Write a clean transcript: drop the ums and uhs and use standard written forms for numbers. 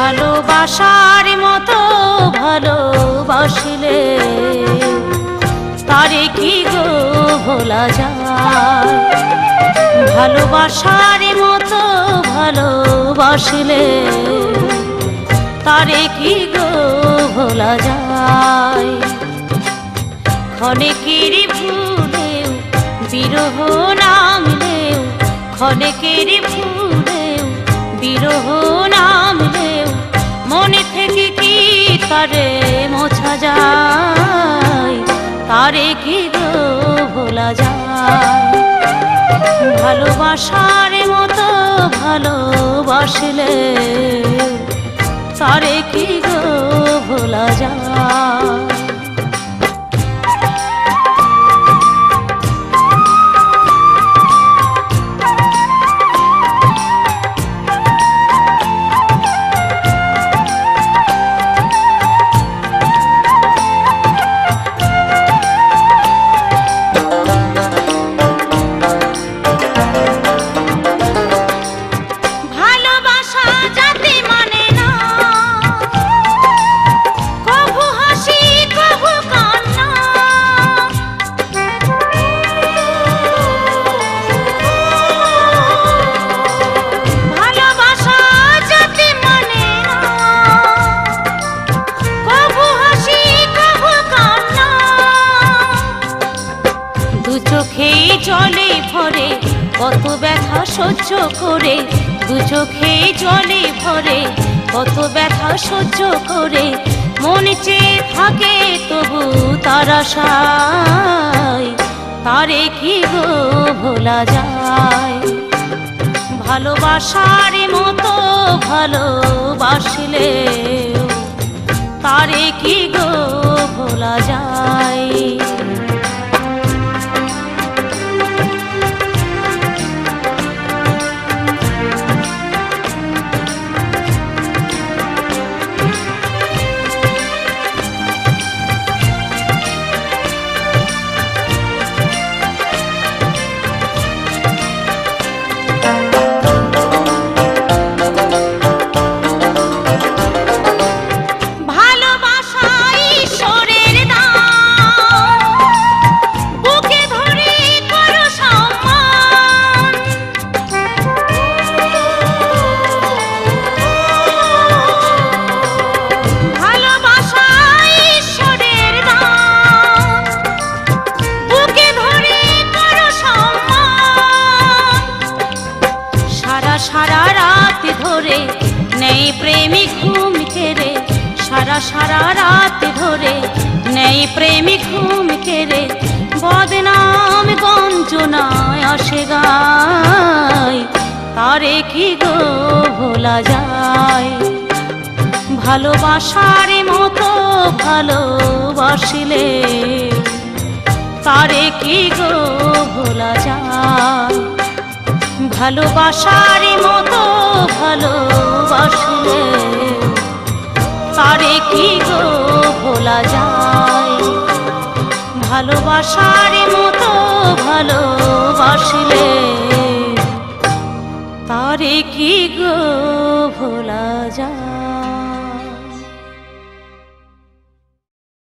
ভালোবাসার মতো ভালোবাসলে তারে কি গো ভোলা যায়। ভালোবাসার মতো ভালোবাসলে তারে কি গো ভোলা যায়। ক্ষণেকের ভুলেও বিরহ নামলেও, ক্ষণেকের ভুলেও বিরহ নামলেও মনে থেকে কি তারে মোছা যায়। তারে কি গো ভোলা যায়। ভালোবাসার মতো ভালোবাসলে তারে কি গো ভোলা যায়। জলে ভরে কত ব্যথা সহ্য করে, দু চোখে জলে ভরে কত ব্যথা সহ্য করে মন চেয়ে থাকে তবু তার আশায়। তারে কি গো ভোলা যায়। ভালোবাসার মতো ভালোবাসলে তারে কি গো ভোলা যায়। সারা রাত ধরে নেই প্রেমিক ঘুম কেড়ে, সারা রাত ধরে নেই প্রেমিক ঘুম কেড়ে বদনাম গঞ্জনায় আসে গায়। তারে কি গো ভোলা যায়। ভালোবাসার মতো ভালোবাসলে তারে কি গো ভোলা যায়। ভালোবাসার মতো ভালোবাসলে তারে কি গো ভোলা যায়। ভালোবাসার মতো ভালোবাসলে তারে কি গো ভোলা যায়।